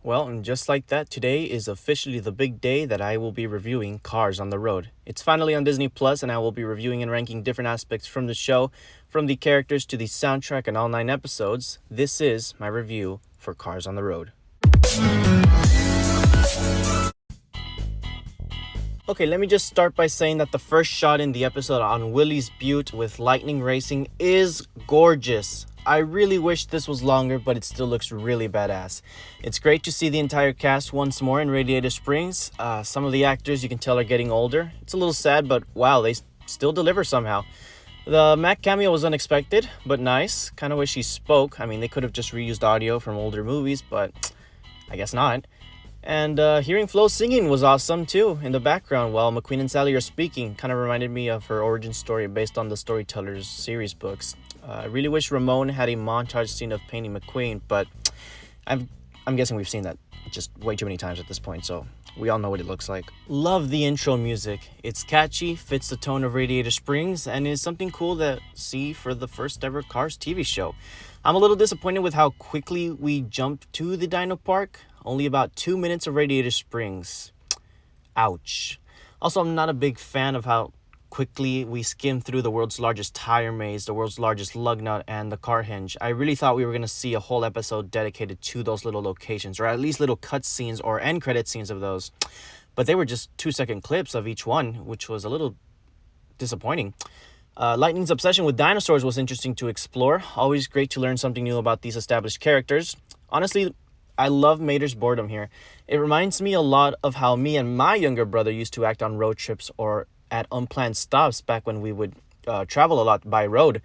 Well, and just like that, today is officially the big day that I will be reviewing Cars on the Road. It's finally on Disney Plus, and I will be reviewing and ranking different aspects from the show, from the characters to the soundtrack and all 9 episodes. This is my review for Cars on the Road. Okay, let me just start by saying that the first shot in the episode on Willie's Butte with lightning racing is gorgeous. I really wish this was longer, but it still looks really badass. It's great to see the entire cast once more in Radiator Springs. Some of the actors you can tell are getting older. It's a little sad, but wow, they still deliver somehow. The Mac cameo was unexpected, but nice. Kind of wish he spoke. I mean, they could have just reused audio from older movies, but I guess not. And hearing Flo singing was awesome too in the background while McQueen and Sally are speaking. Kind of reminded me of her origin story based on the Storytellers series books. I really wish Ramon had a montage scene of painting McQueen, but I'm guessing we've seen that just way too many times at this point, so we all know what it looks like. Love the intro music. It's catchy, fits the tone of Radiator Springs, and is something cool to see for the first ever Cars TV show. I'm a little disappointed with how quickly we jumped to the Dino Park. Only about 2 minutes of Radiator Springs. Ouch. Also, I'm not a big fan of how quickly we skimmed through the world's largest tire maze, the world's largest lug nut, and the car hinge. I really thought we were going to see a whole episode dedicated to those little locations, or at least little cut scenes or end credit scenes of those. But they were just 2-second clips of each one, which was a little disappointing. Lightning's obsession with dinosaurs was interesting to explore. Always great to learn something new about these established characters. Honestly, I love Mater's boredom here. It reminds me a lot of how me and my younger brother used to act on road trips or at unplanned stops back when we would travel a lot by road.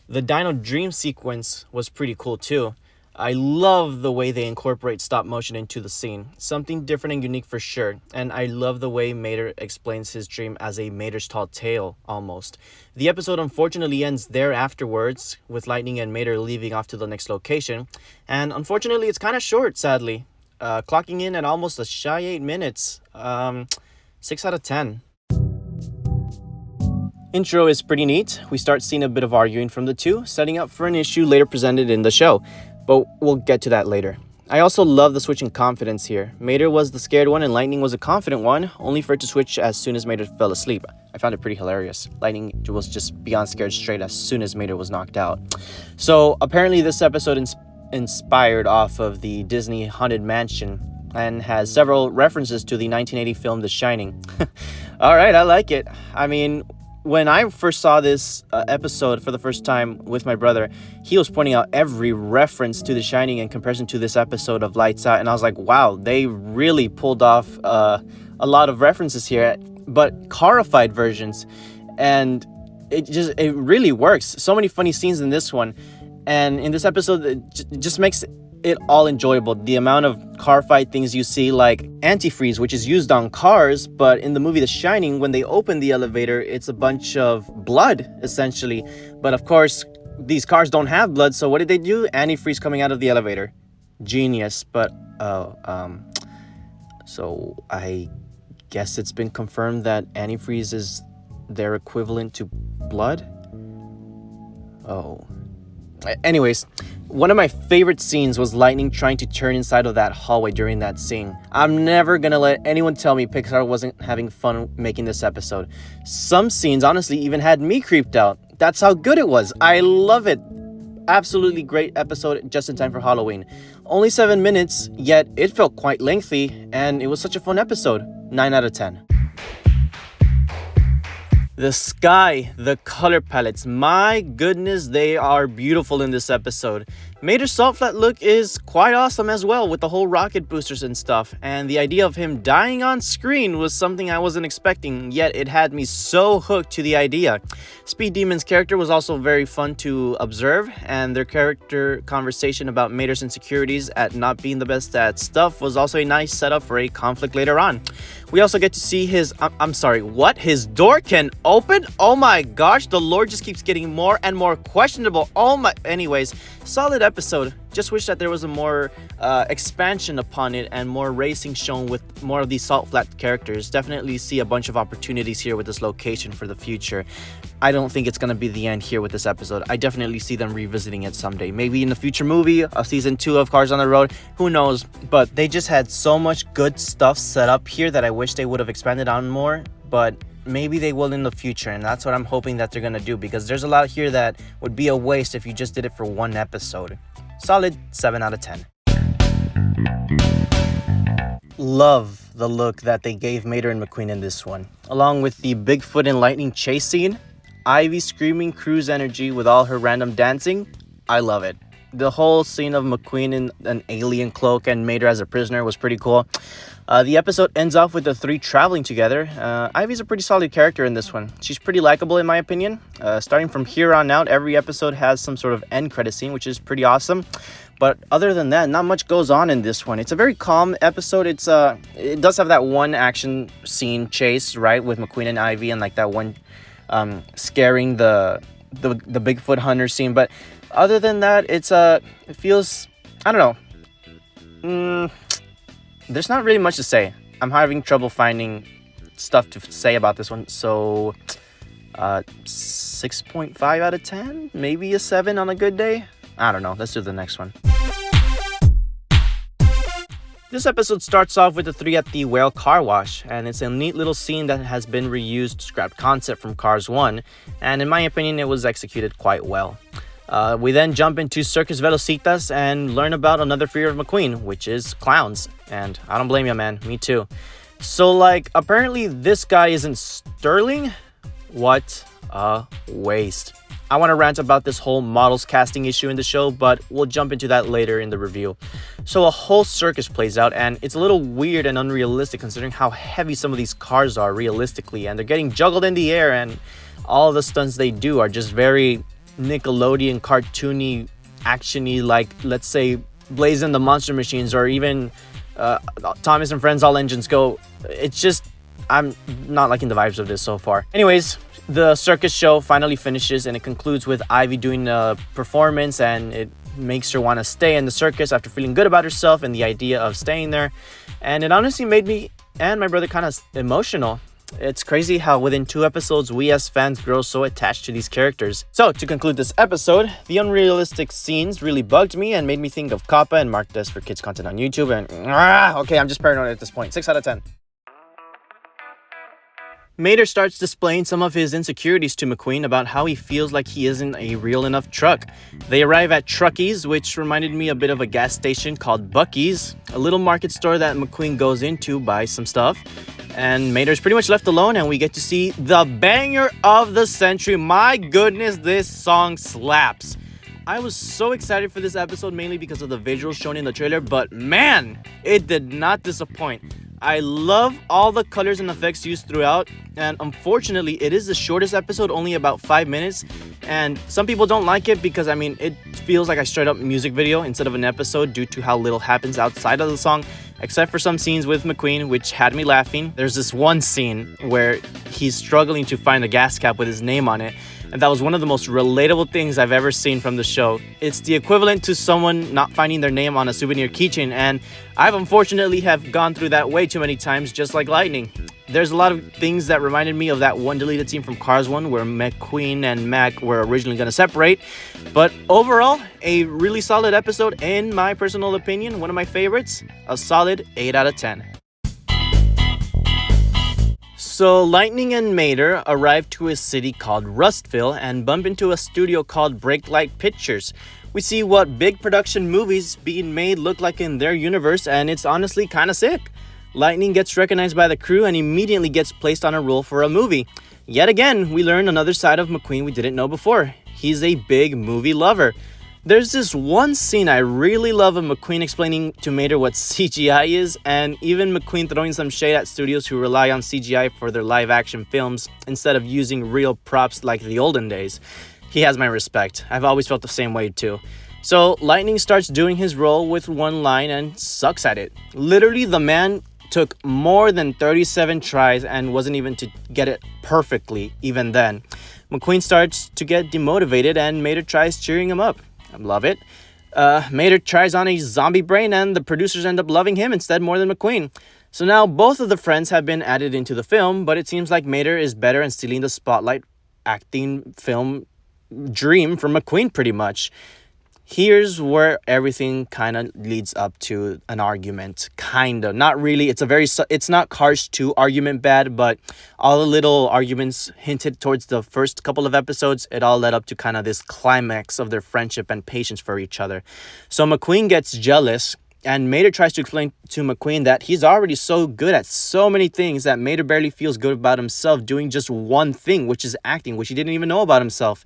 The Dino Dream sequence was pretty cool too. I love the way they incorporate stop motion into the scene. Something different and unique for sure. And I love the way Mater explains his dream as a Mater's tall tale, almost. The episode unfortunately ends there afterwards, with Lightning and Mater leaving off to the next location. And unfortunately, it's kind of short, sadly. Clocking in at almost a shy 8 minutes. 6 out of 10. Intro is pretty neat. We start seeing a bit of arguing from the two, setting up for an issue later presented in the show. But we'll get to that later. I also love the switch in confidence here. Mater was the scared one and Lightning was a confident one, only for it to switch as soon as Mater fell asleep. I found it pretty hilarious. Lightning was just beyond scared straight as soon as Mater was knocked out. So apparently this episode inspired off of the Disney Haunted Mansion and has several references to the 1980 film The Shining. Alright, I like it. I mean, when I first saw this episode for the first time with my brother, he was pointing out every reference to The Shining in comparison to this episode of Lights Out. And I was like, wow, they really pulled off a lot of references here, but carified versions. And it really works. So many funny scenes in this one. And in this episode, it just makes it all enjoyable. The amount of car fight things you see, like antifreeze, which is used on cars, but in the movie The Shining, when they open the elevator, it's a bunch of blood, essentially. But of course, these cars don't have blood, so what did they do? Antifreeze coming out of the elevator. Genius. But, so I guess it's been confirmed that antifreeze is their equivalent to blood? Oh. Anyways, one of my favorite scenes was Lightning trying to turn inside of that hallway during that scene. I'm never gonna let anyone tell me Pixar wasn't having fun making this episode. Some scenes honestly even had me creeped out. That's how good it was. I love it. Absolutely great episode just in time for Halloween. Only 7 minutes, yet it felt quite lengthy, and it was such a fun episode. 9 out of 10. The sky, the color palettes, my goodness, they are beautiful in this episode. Mater's salt flat look is quite awesome as well with the whole rocket boosters and stuff. And the idea of him dying on screen was something I wasn't expecting, yet it had me so hooked to the idea. Speed Demon's character was also very fun to observe, and their character conversation about Mater's insecurities at not being the best at stuff was also a nice setup for a conflict later on. We also get to see his, his door can open? Oh my gosh, the lore just keeps getting more and more questionable. Anyways, solid episode. Just wish that there was a more expansion upon it and more racing shown with more of these salt flat characters. Definitely see a bunch of opportunities here with this location for the future. I don't think it's going to be the end here with this episode. I definitely see them revisiting it someday. Maybe in the future movie, a season 2 of Cars on the Road. Who knows? But they just had so much good stuff set up here that I wish they would have expanded on more. But maybe they will in the future, and that's what I'm hoping that they're going to do, because there's a lot here that would be a waste if you just did it for one episode. Solid 7 out of 10. Love the look that they gave Mater and McQueen in this one. Along with the Bigfoot and Lightning chase scene, Ivy screaming cruise energy with all her random dancing, I love it. The whole scene of McQueen in an alien cloak and Mater as a prisoner was pretty cool. The episode ends off with the three traveling together. Ivy's a pretty solid character in this one. She's pretty likable in my opinion. Starting from here on out, every episode has some sort of end credit scene, which is pretty awesome. But other than that, not much goes on in this one. It's a very calm episode. It does have that one action scene chase, right, with McQueen and Ivy, and like that one scaring the Bigfoot hunter scene. But other than that, it feels, I don't know. There's not really much to say. I'm having trouble finding stuff to say about this one. So 6.5 out of 10, maybe a 7 on a good day. I don't know. Let's do the next one. This episode starts off with the three at the whale car wash, and it's a neat little scene that has been reused, scrapped concept from Cars 1, and in my opinion it was executed quite well. We then jump into Circus Velocitas and learn about another fear of McQueen, which is clowns. And I don't blame you, man. Me too. So, like, apparently this guy isn't Sterling? What a waste. I want to rant about this whole models casting issue in the show, but we'll jump into that later in the review. So a whole circus plays out, and it's a little weird and unrealistic considering how heavy some of these cars are realistically, and they're getting juggled in the air, and all the stunts they do are just very Nickelodeon cartoony, actiony, like let's say Blaze and the Monster Machines, or even Thomas and Friends All Engines Go. It's just, I'm not liking the vibes of this so far. Anyways, the circus show finally finishes, and it concludes with Ivy doing a performance, and it makes her want to stay in the circus after feeling good about herself and the idea of staying there. And it honestly made me and my brother kind of emotional. It's crazy how within 2 episodes we as fans grow so attached to these characters. So to conclude this episode, the unrealistic scenes really bugged me and made me think of Kappa and marked this for kids content on YouTube, and okay, I'm just paranoid at this point. 6 out of 10. Mater starts displaying some of his insecurities to McQueen about how he feels like he isn't a real enough truck. They arrive at Truckies, which reminded me a bit of a gas station called Buc-ee's, a little market store that McQueen goes into, buys some stuff, and Mater's pretty much left alone, and we get to see the banger of the century. My goodness, this song slaps. I was so excited for this episode mainly because of the visuals shown in the trailer, but man, it did not disappoint. I love all the colors and effects used throughout, and unfortunately it is the shortest episode, only about 5 minutes, and some people don't like it because I mean it feels like a straight up music video instead of an episode due to how little happens outside of the song, except for some scenes with McQueen, which had me laughing. There's this one scene where he's struggling to find a gas cap with his name on it, and that was one of the most relatable things I've ever seen from the show. It's the equivalent to someone not finding their name on a souvenir keychain, and I've unfortunately have gone through that way too many times, just like lightning. There's a lot of things that reminded me of that one deleted scene from Cars 1 where McQueen and Mac were originally going to separate. But overall, a really solid episode in my personal opinion, one of my favorites, a solid 8 out of 10. So Lightning and Mater arrive to a city called Rustville and bump into a studio called Breaklight Pictures. We see what big production movies being made look like in their universe, and it's honestly kind of sick. Lightning gets recognized by the crew and immediately gets placed on a role for a movie. Yet again, we learn another side of McQueen we didn't know before. He's a big movie lover. There's this one scene I really love of McQueen explaining to Mater what CGI is, and even McQueen throwing some shade at studios who rely on CGI for their live action films instead of using real props like the olden days. He has my respect. I've always felt the same way too. So Lightning starts doing his role with one line and sucks at it. Literally, the man took more than 37 tries and wasn't even to get it perfectly even then. McQueen starts to get demotivated and Mater tries cheering him up. I love it. Mater tries on a zombie brain, and the producers end up loving him instead more than McQueen. So now both of the friends have been added into the film, but it seems like Mater is better and stealing the spotlight acting film dream from McQueen pretty much. Here's where everything kind of leads up to an argument. Kind of. Not really. It's not Cars 2 argument bad, but all the little arguments hinted towards the first couple of episodes, it all led up to kind of this climax of their friendship and patience for each other. So McQueen gets jealous, and Mater tries to explain to McQueen that he's already so good at so many things that Mater barely feels good about himself doing just one thing, which is acting, which he didn't even know about himself.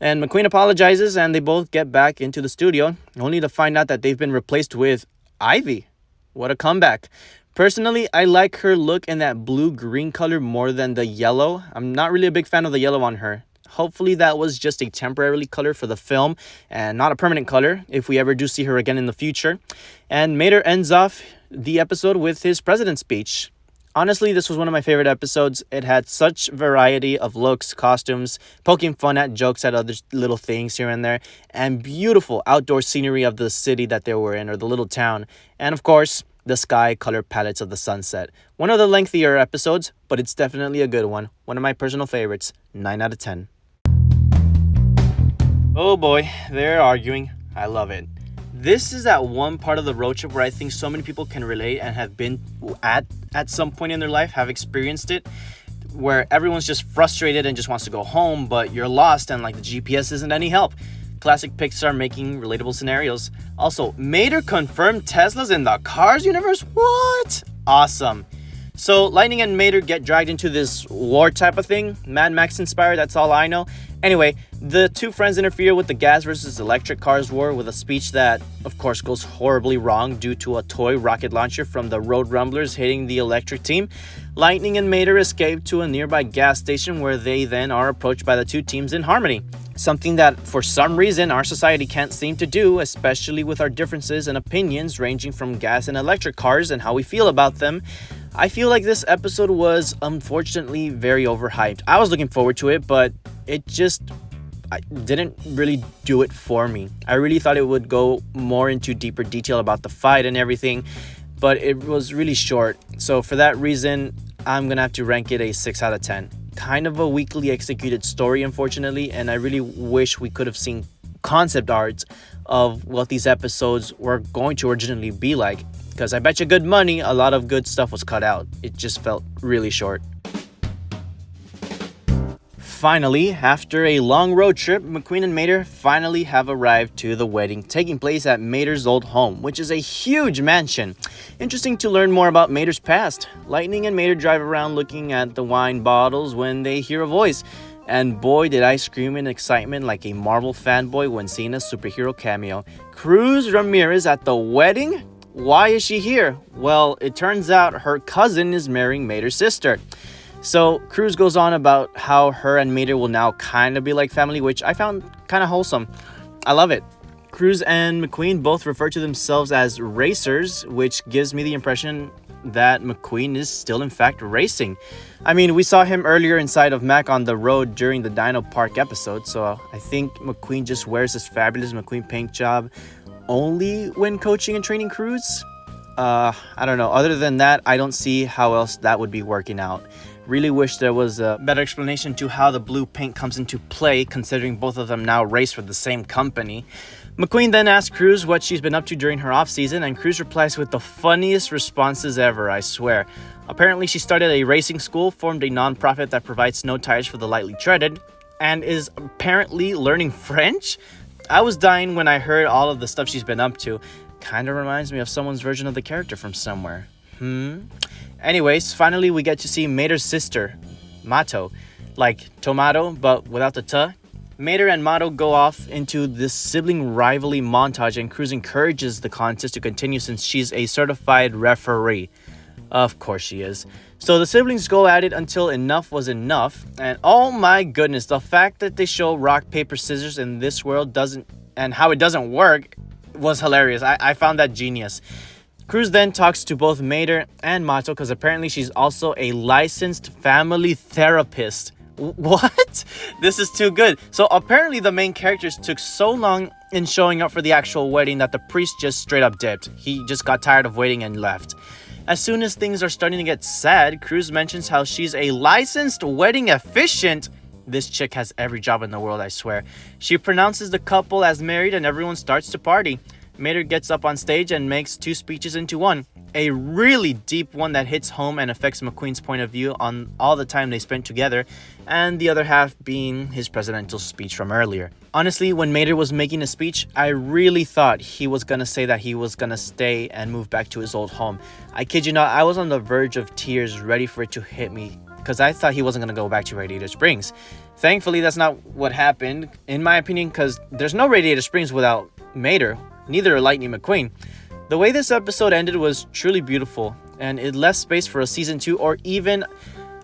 And McQueen apologizes, and they both get back into the studio, only to find out that they've been replaced with Ivy. What a comeback. Personally, I like her look in that blue-green color more than the yellow. I'm not really a big fan of the yellow on her. Hopefully that was just a temporary color for the film and not a permanent color if we ever do see her again in the future. And Mater ends off the episode with his president's speech. Honestly, this was one of my favorite episodes. It had such variety of looks, costumes, poking fun at jokes at other little things here and there, and beautiful outdoor scenery of the city that they were in, or the little town. And of course, the sky color palettes of the sunset. One of the lengthier episodes, but it's definitely a good one. One of my personal favorites. 9 out of 10. Oh boy, they're arguing. I love it. This is that one part of the road trip where I think so many people can relate and have been at some point in their life, have experienced it, where everyone's just frustrated and just wants to go home, but you're lost and like the GPS isn't any help. Classic Pixar making relatable scenarios. Also, Mater confirmed Tesla's in the Cars universe? What? Awesome. So Lightning and Mater get dragged into this war type of thing. Mad Max inspired, that's all I know. Anyway, the two friends interfere with the gas versus electric cars war with a speech that, of course, goes horribly wrong due to a toy rocket launcher from the Road Rumblers hitting the electric team. Lightning and Mater escape to a nearby gas station where they then are approached by the two teams in harmony. Something that, for some reason, our society can't seem to do, especially with our differences and opinions ranging from gas and electric cars and how we feel about them. I feel like this episode was, unfortunately, very overhyped. I was looking forward to it, but it just didn't really do it for me. I really thought it would go more into deeper detail about the fight and everything, but it was really short. So for that reason, I'm going to have to rank it a 6 out of 10. Kind of a weakly executed story, unfortunately, and I really wish we could have seen concept art of what these episodes were going to originally be like, because I bet you good money a lot of good stuff was cut out. It just felt really short. Finally, after a long road trip, McQueen and Mater finally have arrived to the wedding taking place at Mater's old home, which is a huge mansion. Interesting to learn more about Mater's past. Lightning and Mater drive around looking at the wine bottles when they hear a voice. And boy, did I scream in excitement like a Marvel fanboy when seeing a superhero cameo. Cruz Ramirez at the wedding? Why is she here? Well, it turns out her cousin is marrying Mater's sister. So Cruz goes on about how her and Mater will now kind of be like family, which I found kind of wholesome. I love it. Cruz and McQueen both refer to themselves as racers, which gives me the impression that McQueen is still in fact racing. I mean, we saw him earlier inside of Mac on the road during the Dino Park episode, so I think McQueen just wears his fabulous McQueen paint job only when coaching and training Cruz. I don't know. Other than that, I don't see how else that would be working out. Really wish there was a better explanation to how the blue paint comes into play, considering both of them now race for the same company. McQueen then asks Cruz what she's been up to during her off-season, and Cruz replies with the funniest responses ever, I swear. Apparently, she started a racing school, formed a non-profit that provides snow tires for the lightly treaded, and is apparently learning French? I was dying when I heard all of the stuff she's been up to. Kinda reminds me of someone's version of the character from somewhere. Anyways, finally we get to see Mater's sister, Mato. Like tomato, but without the t. Mater and Mato go off into this sibling rivalry montage, and Cruz encourages the contest to continue since she's a certified referee. Of course she is. So the siblings go at it until enough was enough, and oh my goodness, the fact that they show rock, paper, scissors in this world and how it doesn't work was hilarious. I found that genius. Cruz then talks to both Mater and Mato because apparently she's also a licensed family therapist. What? This is too good. So apparently the main characters took so long in showing up for the actual wedding that the priest just straight up dipped. He just got tired of waiting and left. As soon as things are starting to get sad, Cruz mentions how she's a licensed wedding officiant. This chick has every job in the world, I swear. She pronounces the couple as married and everyone starts to party. Mater gets up on stage and makes 2 speeches into one. A really deep one that hits home and affects McQueen's point of view on all the time they spent together, and the other half being his presidential speech from earlier. Honestly, when Mater was making a speech, I really thought he was gonna say that he was gonna stay and move back to his old home. I kid you not, I was on the verge of tears, ready for it to hit me, because I thought he wasn't gonna go back to Radiator Springs. Thankfully, that's not what happened, in my opinion, because there's no Radiator Springs without Mater, neither Lightning McQueen. The way this episode ended was truly beautiful, and it left space for a season 2 or even,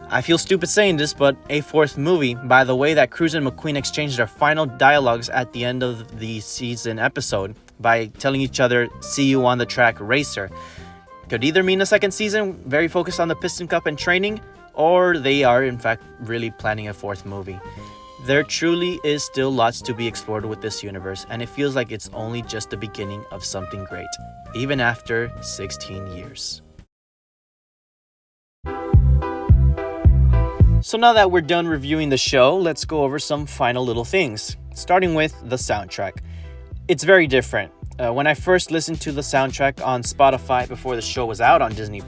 I feel stupid saying this, but a 4th movie by the way that Cruz and McQueen exchanged their final dialogues at the end of the season episode by telling each other, "See you on the track, racer." Could either mean a 2nd season, very focused on the Piston Cup and training, or they are in fact really planning a 4th movie. There truly is still lots to be explored with this universe, and it feels like it's only just the beginning of something great, even after 16 years. So now that we're done reviewing the show, let's go over some final little things, starting with the soundtrack. It's very different. When I first listened to the soundtrack on Spotify before the show was out on Disney+,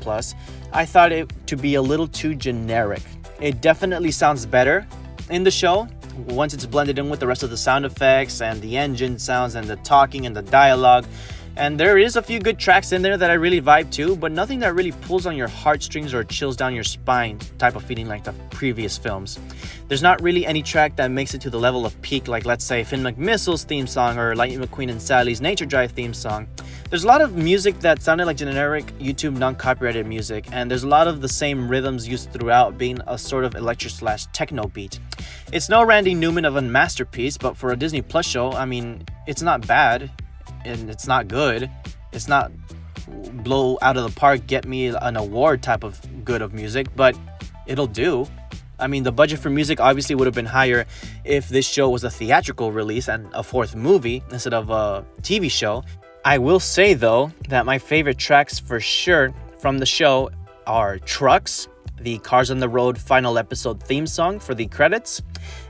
I thought it to be a little too generic. It definitely sounds better in the show once it's blended in with the rest of the sound effects and the engine sounds and the talking and the dialogue. And there is a few good tracks in there that I really vibe to, but nothing that really pulls on your heartstrings or chills down your spine type of feeling like the previous films. There's not really any track that makes it to the level of peak, like let's say Finn McMissile's theme song or Lightning McQueen and Sally's Nature Drive theme song. There's a lot of music that sounded like generic YouTube non-copyrighted music, and there's a lot of the same rhythms used throughout, being a sort of electro/techno beat. It's no Randy Newman of a masterpiece, but for a Disney Plus show, I mean, it's not bad. And it's not good. It's not blow out of the park, get me an award type of good of music, but it'll do. I mean, the budget for music obviously would have been higher if this show was a theatrical release and a 4th movie instead of a TV show. I will say though that my favorite tracks for sure from the show are Trucks, the Cars on the Road final episode theme song for the credits,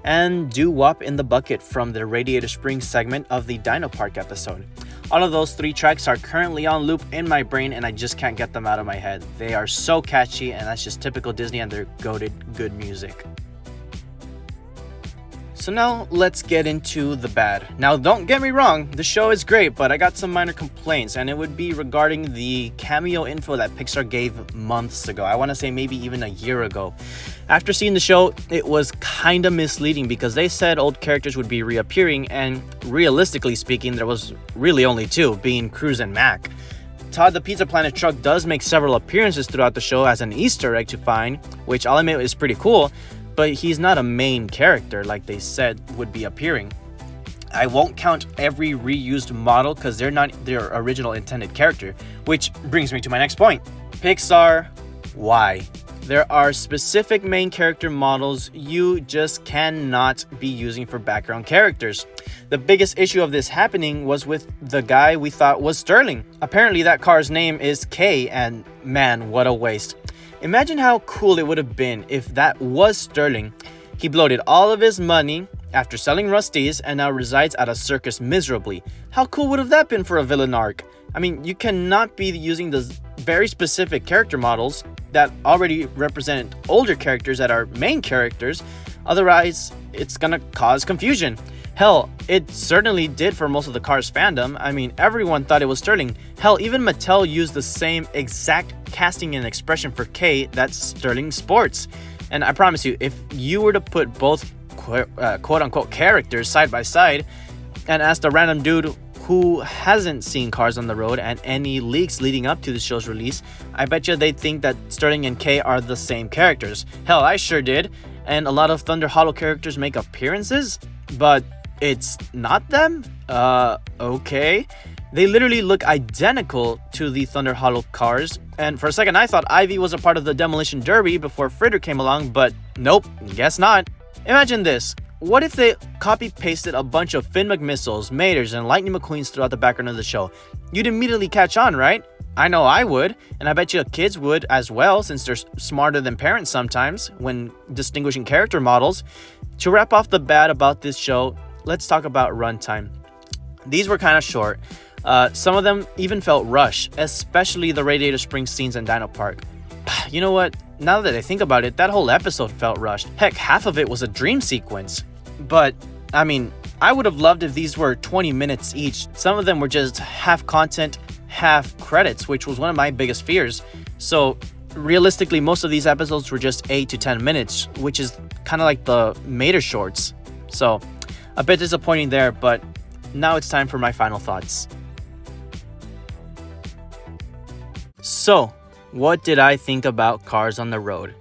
and Doo Wop in the Bucket from the Radiator Springs segment of the Dino Park episode. All of those 3 tracks are currently on loop in my brain and I just can't get them out of my head. They are so catchy, and that's just typical Disney and their goated good music. So now let's get into the bad. Now don't get me wrong, the show is great, but I got some minor complaints, and it would be regarding the cameo info that Pixar gave months ago. I want to say maybe even a year ago. After seeing the show, it was kind of misleading because they said old characters would be reappearing, and realistically speaking, there was really only 2, being Cruz and Mac. Todd the Pizza Planet truck does make several appearances throughout the show as an Easter egg to find, which I'll admit is pretty cool, but he's not a main character like they said would be appearing. I won't count every reused model because they're not their original intended character, which brings me to my next point. Pixar, why? There are specific main character models you just cannot be using for background characters. The biggest issue of this happening was with the guy we thought was Sterling. Apparently that car's name is K, and man, what a waste. Imagine how cool it would have been if that was Sterling. He bloated all of his money after selling Rusty's and now resides at a circus miserably. How cool would have that been for a villain arc? I mean, you cannot be using the very specific character models that already represent older characters that are main characters, otherwise it's gonna cause confusion. Hell, it certainly did for most of the Cars fandom. I mean, everyone thought it was Sterling. Hell, even Mattel used the same exact casting and expression for K that's Sterling sports. And I promise you, if you were to put both quote-unquote characters side by side and ask a random dude who hasn't seen Cars on the Road and any leaks leading up to the show's release, I bet you they'd think that Sterling and K are the same characters. Hell, I sure did. And a lot of Thunder Hollow characters make appearances, but it's not them? Okay. They literally look identical to the Thunder Hollow cars, and for a second I thought Ivy was a part of the Demolition Derby before Fritter came along, but nope, guess not. Imagine this. what if they copy-pasted a bunch of Finn McMissiles, Maters, and Lightning McQueens throughout the background of the show? You'd immediately catch on, right? I know I would, and I bet you kids would as well, since they're smarter than parents sometimes when distinguishing character models. To wrap off the bad about this show, let's talk about runtime. These were kind of short. Some of them even felt rushed, especially the Radiator Springs scenes in Dino Park. You know what? Now that I think about it, that whole episode felt rushed. Heck, half of it was a dream sequence. But, I mean, I would have loved if these were 20 minutes each. Some of them were just half content, half credits, which was one of my biggest fears. So, realistically, most of these episodes were just 8 to 10 minutes, which is kind of like the Mater shorts. So, a bit disappointing there, but now it's time for my final thoughts. So, what did I think about Cars on the Road?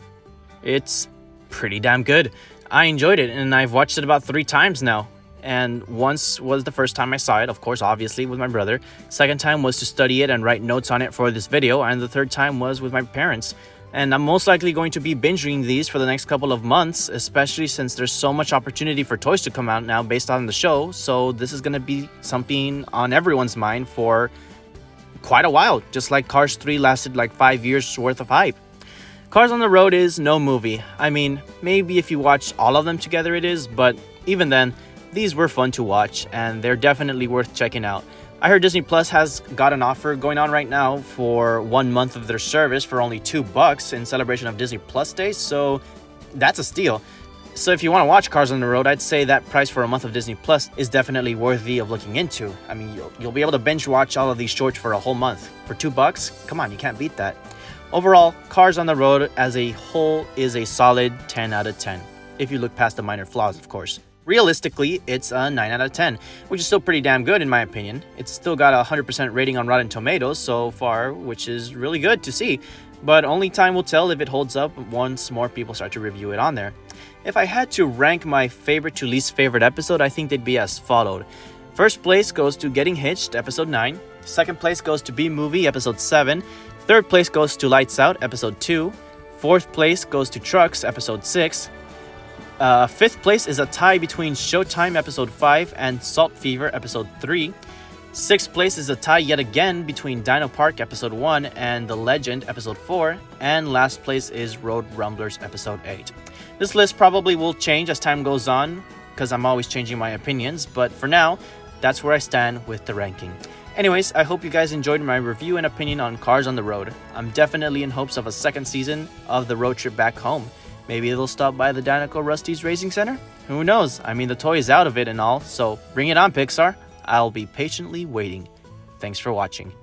It's pretty damn good. I enjoyed it, and I've watched it about 3 times now. And once was the first time I saw it, of course, obviously, with my brother. Second time was to study it and write notes on it for this video. And the third time was with my parents. And I'm most likely going to be binging these for the next couple of months, especially since there's so much opportunity for toys to come out now based on the show. So this is going to be something on everyone's mind for quite a while, just like Cars 3 lasted like 5 years worth of hype. Cars on the Road is no movie. I mean, maybe if you watch all of them together it is, but even then, these were fun to watch and they're definitely worth checking out. I heard Disney Plus has got an offer going on right now for 1 month of their service for only $2 in celebration of Disney Plus Day, so that's a steal. So if you want to watch Cars on the Road, I'd say that price for a month of Disney Plus is definitely worthy of looking into. I mean, you'll be able to binge watch all of these shorts for a whole month. For $2, come on, you can't beat that. Overall, Cars on the Road as a whole is a solid 10 out of 10. If you look past the minor flaws, of course. Realistically, it's a 9 out of 10, which is still pretty damn good in my opinion. It's still got a 100% rating on Rotten Tomatoes so far, which is really good to see. But only time will tell if it holds up once more people start to review it on there. If I had to rank my favorite to least favorite episode, I think they'd be as followed. First place goes to Getting Hitched, episode 9. Second place goes to B-Movie, episode 7. Third place goes to Lights Out, episode 2. Fourth place goes to Trucks, episode 6. Fifth place is a tie between Showtime, episode 5, and Salt Fever, episode 3. Sixth place is a tie yet again between Dino Park, episode 1, and The Legend, episode 4. And last place is Road Rumblers, episode 8. This list probably will change as time goes on, because I'm always changing my opinions, but for now, that's where I stand with the ranking. Anyways, I hope you guys enjoyed my review and opinion on Cars on the Road. I'm definitely in hopes of a second season of the road trip back home. Maybe they'll stop by the Dinoco Rusty's Racing Center? Who knows? I mean, the toy is out of it and all, so bring it on, Pixar. I'll be patiently waiting. Thanks for watching.